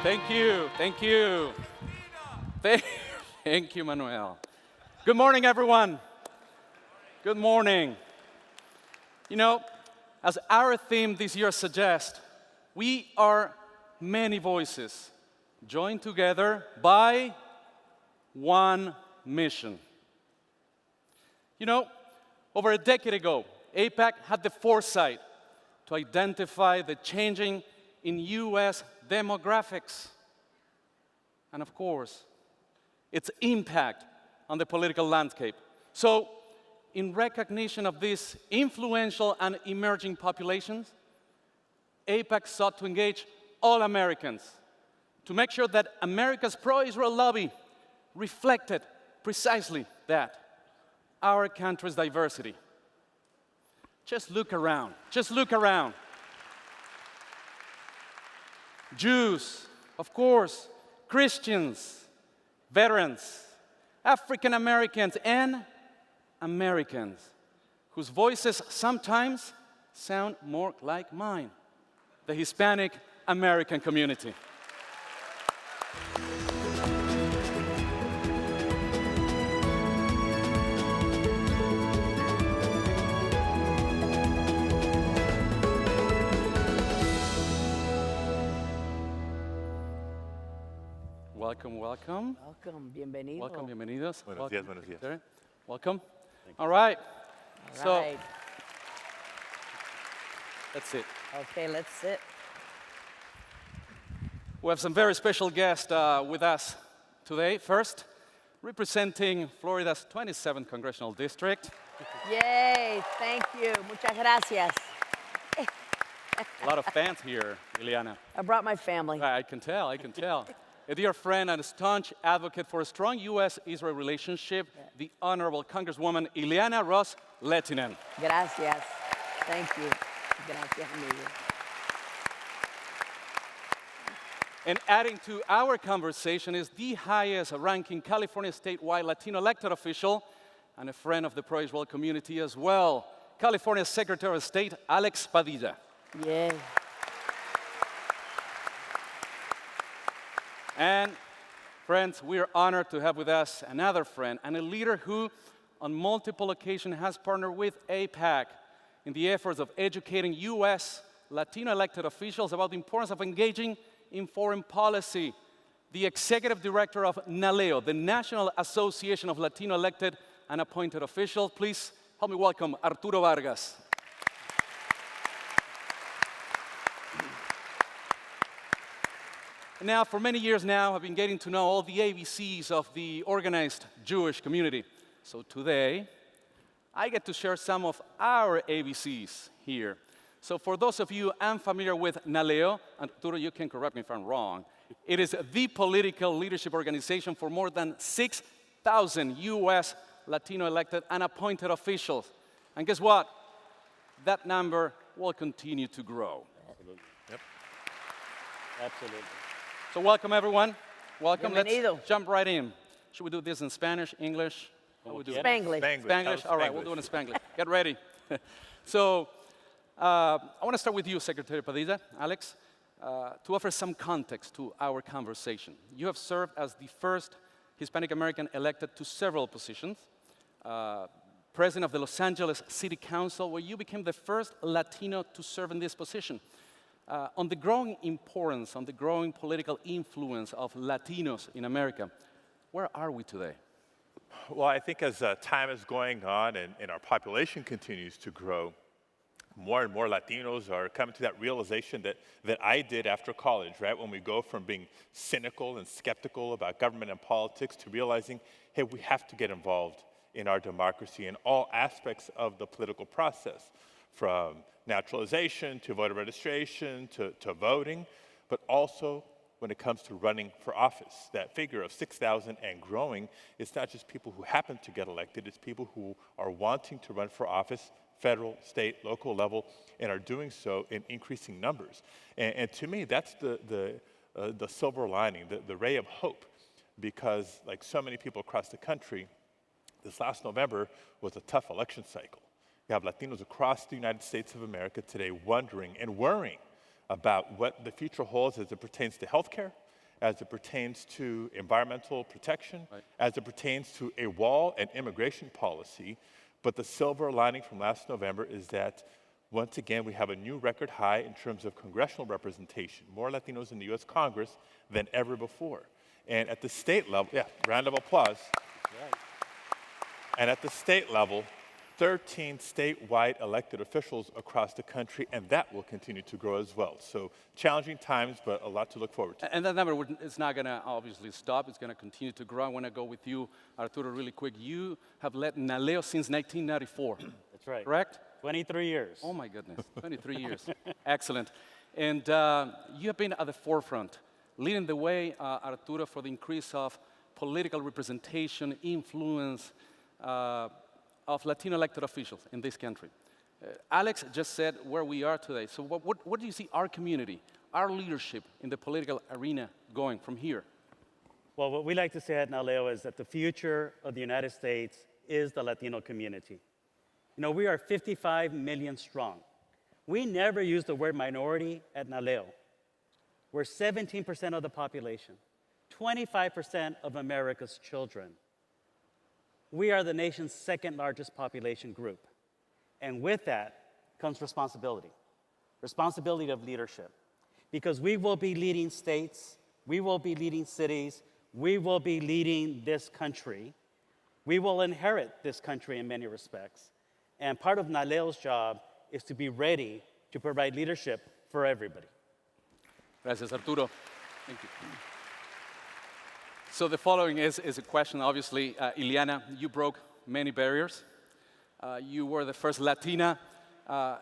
Thank you, thank you. Thank you, Manuel. Good morning, everyone. Good morning. You know, as our theme this year suggests, we are many voices joined together by one mission. You know, over a decade ago, AIPAC had the foresight to identify the changing in U.S. demographics and, of course, its impact on the political landscape. So, in recognition of these influential and emerging populations, AIPAC sought to engage all Americans to make sure that America's pro-Israel lobby reflected precisely that, our country's diversity. Just look around. Just look around. Jews, of course, Christians, veterans, African Americans, and Americans, whose voices sometimes sound more like mine, the Hispanic American community. Welcome, welcome. Welcome, bienvenido. Welcome, bienvenidos. Buenos días, buenos días. There. Welcome. All right. All right. That's it. Okay, let's sit. We have some very special guests with us today. First, representing Florida's 27th Congressional District. Yay, thank you. Muchas gracias. A lot of fans here, Ileana. I brought my family. I can tell, I can tell. A dear friend and a staunch advocate for a strong U.S.-Israel relationship, the Honorable Congresswoman Ileana Ros-Lehtinen. Gracias. Thank you. Gracias, amigo. And adding to our conversation is the highest-ranking California statewide Latino elected official and a friend of the pro-Israel community as well, California Secretary of State Alex Padilla. Yay. And friends, we are honored to have with us another friend and a leader who, on multiple occasions, has partnered with AIPAC in the efforts of educating U.S. Latino elected officials about the importance of engaging in foreign policy. The executive director of NALEO, the National Association of Latino Elected and Appointed Officials. Please help me welcome Arturo Vargas. Now, for many years now, I've been getting to know all the ABCs of the organized Jewish community. So today, I get to share some of our ABCs here. So for those of you unfamiliar with NALEO, Arturo, you can correct me if I'm wrong, it is the political leadership organization for more than 6,000 U.S. Latino elected and appointed officials. And guess what? That number will continue to grow. Absolutely. Yep. Absolutely. So welcome, everyone. Welcome. Bienvenido. Let's jump right in. Should we do this in Spanish, English? How do we do it? Spanglish. Spanglish? All right, we'll do it in Spanglish. Get ready. So I want to start with you, Secretary Padilla, Alex, to offer some context to our conversation. You have served as the first Hispanic American elected to several positions, President of the Los Angeles City Council, where you became the first Latino to serve in this position. On the growing importance, on the growing political influence of Latinos in America, where are we today? Well, I think as time is going on and our population continues to grow, more and more Latinos are coming to that realization that I did after college, right? When we go from being cynical and skeptical about government and politics to realizing, hey, we have to get involved in our democracy in all aspects of the political process, from naturalization to voter registration to voting, but also when it comes to running for office. That figure of 6,000 and growing, it's not just people who happen to get elected, it's people who are wanting to run for office, federal, state, local level, and are doing so in increasing numbers. And to me, that's the silver lining, the ray of hope, because like so many people across the country, this last November was a tough election cycle. You have Latinos across the United States of America today wondering and worrying about what the future holds as it pertains to healthcare, as it pertains to environmental protection, Right. as it pertains to a wall and immigration policy. But the silver lining from last November is that, once again, we have a new record high in terms of congressional representation, more Latinos in the U.S. Congress than ever before. And at the state level, yeah, round of applause. Right. And at the state level, 13 statewide elected officials across the country, and that will continue to grow as well. So challenging times, but a lot to look forward to. And that number is not going to obviously stop. It's going to continue to grow. I want to go with you, Arturo, really quick. You have led NALEO since 1994. That's right. Correct? 23 years. Oh my goodness, 23 years. Excellent. And you have been at the forefront, leading the way, Arturo, for the increase of political representation, influence of Latino elected officials in this country. Alex just said where we are today. So what do you see our community, our leadership in the political arena going from here? Well, what we like to say at NALEO is that the future of the United States is the Latino community. You know, we are 55 million strong. We never use the word minority at NALEO. We're 17% of the population, 25% of America's children. We are the nation's second largest population group. And with that comes responsibility of leadership. Because we will be leading states, we will be leading cities, we will be leading this country. We will inherit this country in many respects. And part of NALEO's job is to be ready to provide leadership for everybody. Gracias, Arturo. Thank you. So the following is a question, obviously. Ileana, you broke many barriers. You were the first Latina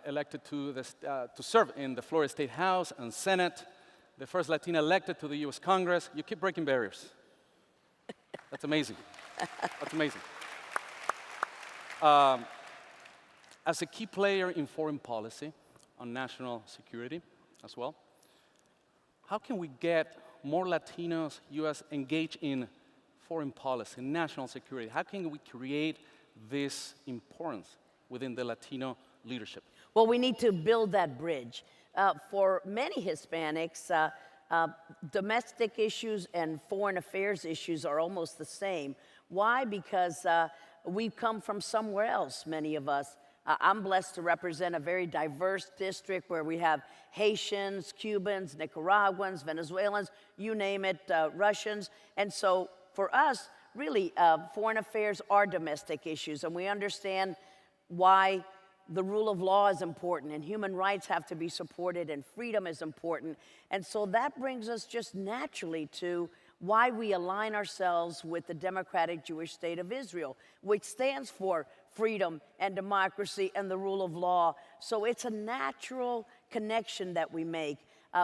elected to serve in the Florida State House and Senate, the first Latina elected to the U.S. Congress. You keep breaking barriers. That's amazing. That's amazing. As a key player in foreign policy, on national security as well, how can we get more Latinos, U.S., engaged in foreign policy, national security? How can we create this importance within the Latino leadership? Well, we need to build that bridge. For many Hispanics, domestic issues and foreign affairs issues are almost the same. Why? Because we've come from somewhere else, many of us. I'm blessed to represent a very diverse district where we have Haitians, Cubans, Nicaraguans, Venezuelans, you name it, Russians. And so for us, really, foreign affairs are domestic issues, and we understand why the rule of law is important, and human rights have to be supported, and freedom is important. And so that brings us just naturally to why we align ourselves with the Democratic Jewish State of Israel, which stands for freedom and democracy and the rule of law. So it's a natural connection that we make.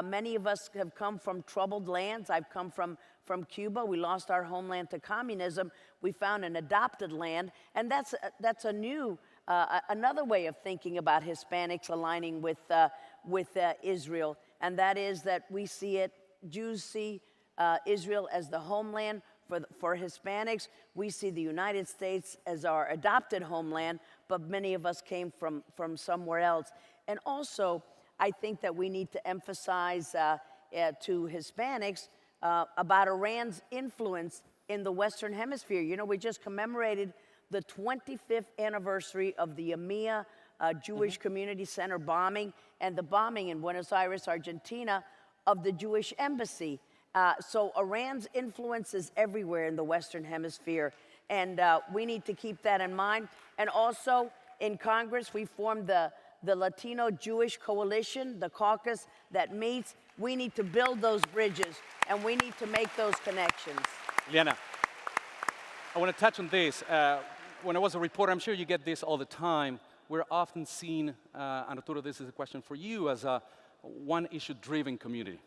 Many of us have come from troubled lands. I've come from Cuba. We lost our homeland to communism. We found an adopted land, and that's a new, another way of thinking about Hispanics aligning with Israel, and that is that we see it, Jews see Israel as the homeland. For Hispanics, we see the United States as our adopted homeland, but many of us came from somewhere else. And also, I think that we need to emphasize to Hispanics about Iran's influence in the Western Hemisphere. You know, we just commemorated the 25th anniversary of the EMEA Jewish Community Center bombing and the bombing in Buenos Aires, Argentina, of the Jewish embassy. So Iran's influence is everywhere in the Western Hemisphere, and we need to keep that in mind. And also, in Congress, we formed the Latino Jewish Coalition, the caucus that meets. We need to build those bridges, and we need to make those connections. Ileana, I want to touch on this. When I was a reporter, I'm sure you get this all the time. We're often seen, and Arturo, this is a question for you, as a one-issue-driven community.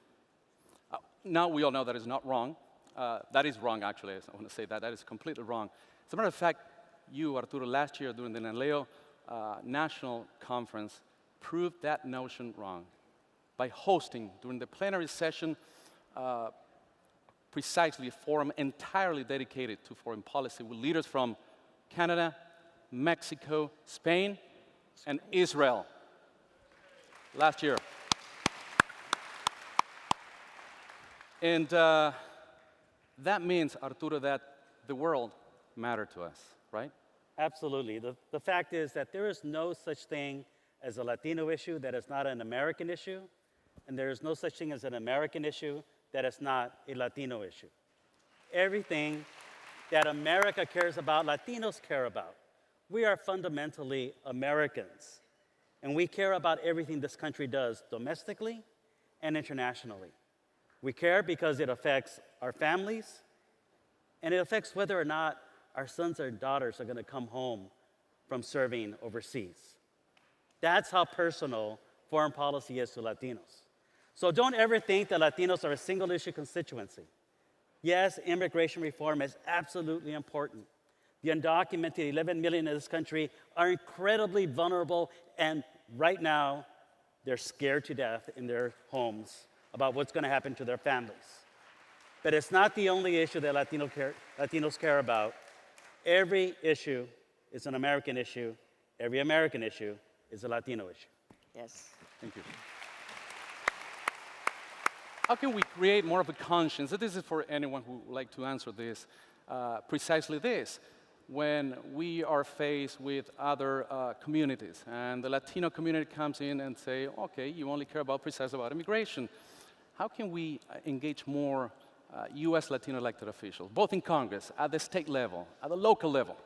Now we all know that is not wrong. That is wrong, actually. I want to say that. That is completely wrong. As a matter of fact, you, Arturo, last year during the NALEO National Conference proved that notion wrong by hosting, during the plenary session, precisely a forum entirely dedicated to foreign policy with leaders from Canada, Mexico, Spain, and Israel. Last year. And that means, Arturo, that the world matters to us, right? Absolutely. The fact is that there is no such thing as a Latino issue that is not an American issue, and there is no such thing as an American issue that is not a Latino issue. Everything that America cares about, Latinos care about. We are fundamentally Americans, and we care about everything this country does domestically and internationally. We care because it affects our families, and it affects whether or not our sons or daughters are going to come home from serving overseas. That's how personal foreign policy is to Latinos. So don't ever think that Latinos are a single issue constituency. Yes, immigration reform is absolutely important. The undocumented 11 million in this country are incredibly vulnerable, and right now, they're scared to death in their homes about what's going to happen to their families. But it's not the only issue that Latinos care about. Every issue is an American issue. Every American issue is a Latino issue. Yes. Thank you. How can we create more of a conscience? This is for anyone who would like to answer this. Precisely this. When we are faced with other communities, and the Latino community comes in and say, okay, you only care about precisely about immigration. How can we engage more U.S. Latino elected officials, both in Congress, at the state level, at the local level?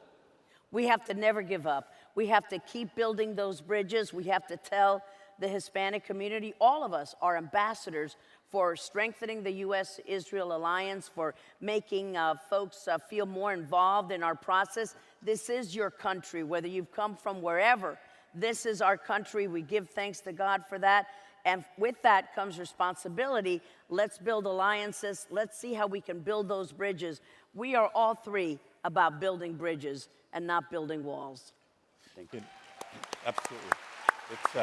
We have to never give up. We have to keep building those bridges. We have to tell the Hispanic community, all of us are ambassadors for strengthening the U.S.-Israel alliance, for making folks feel more involved in our process. This is your country, whether you've come from wherever. This is our country. We give thanks to God for that. And with that comes responsibility. Let's build alliances. Let's see how we can build those bridges. We are all three about building bridges and not building walls. Thank you. Absolutely. It's,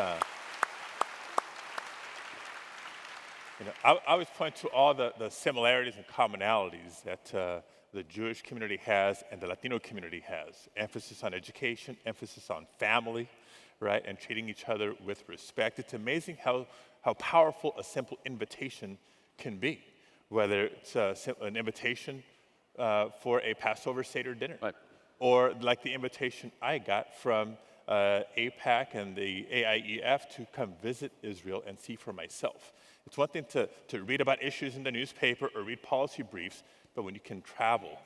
I always point to all the similarities and commonalities that the Jewish community has and the Latino community has. Emphasis on education, emphasis on family, right, and treating each other with respect. It's amazing how powerful a simple invitation can be, whether it's an invitation for a Passover Seder dinner, right, or like the invitation I got from AIPAC and the AIEF to come visit Israel and see for myself. It's one thing to read about issues in the newspaper or read policy briefs, but when you can travel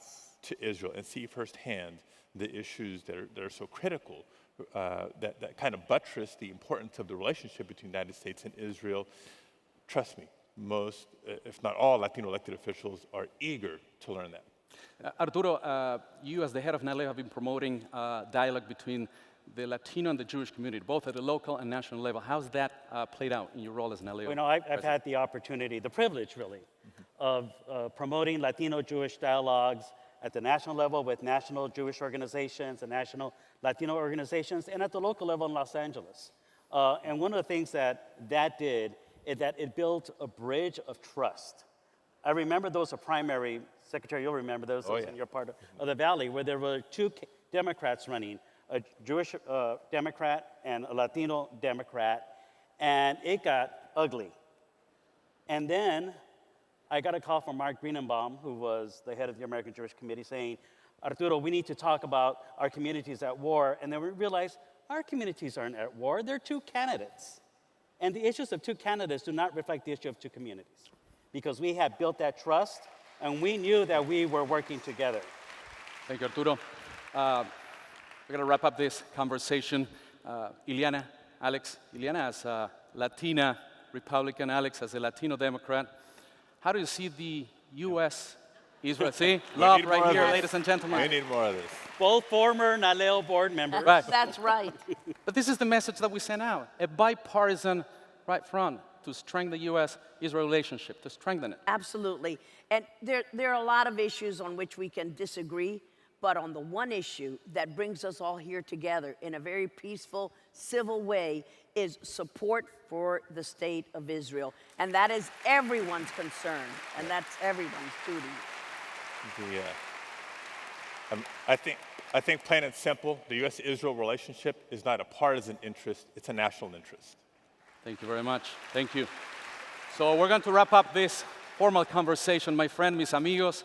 to Israel and see firsthand the issues that are so critical, that kind of buttress the importance of the relationship between the United States and Israel, trust me, most, if not all, Latino elected officials are eager to learn that. Arturo, you as the head of NALEO have been promoting dialogue between the Latino and the Jewish community, both at the local and national level. How's that played out in your role as NALEO? You know, I've had the opportunity, the privilege really, of promoting Latino-Jewish dialogues at the national level with national Jewish organizations and national Latino organizations, and at the local level in Los Angeles. And one of the things that did is that it built a bridge of trust. I remember those are primary, Secretary, you'll remember those, in your part of the Valley, where there were two Democrats running, a Jewish Democrat and a Latino Democrat, and it got ugly. And then I got a call from Mark Greenenbaum, who was the head of the American Jewish Committee, saying, Arturo, we need to talk about our communities at war. And then we realized our communities aren't at war, they're two candidates. And the issues of two candidates do not reflect the issue of two communities, because we had built that trust and we knew that we were working together. Thank you, Arturo. We're going to wrap up this conversation. Ileana, Alex, Ileana as a Latina Republican, Alex as a Latino Democrat. How do you see the U.S. Israel? See, love right here, ladies and gentlemen. We need more of this. Both former NALEO board members. Right. That's right. But this is the message that we send out, a bipartisan right front to strengthen the U.S.-Israel relationship, to strengthen it. Absolutely. And there are a lot of issues on which we can disagree, but on the one issue that brings us all here together in a very peaceful, civil way is support for the state of Israel. And that is everyone's concern, and that's everyone's duty. I think plain and simple, the U.S.-Israel relationship is not a partisan interest, it's a national interest. Thank you very much. Thank you. So we're going to wrap up this formal conversation, my friend, mis amigos.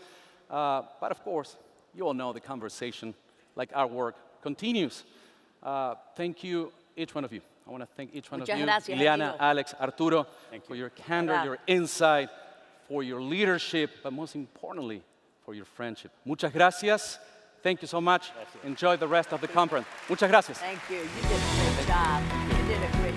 But of course, you all know the conversation, like our work, continues. Thank you, each one of you. I want to thank each one Muchas of you, gracias, Ileana, amigo. Alex, Arturo, Thank for you. your candor, Verdad. your insight, for your leadership, but most importantly, for your friendship. Muchas gracias. Thank you so much. Enjoy the rest of the conference. Muchas gracias. Thank you. You did a great job. You did a great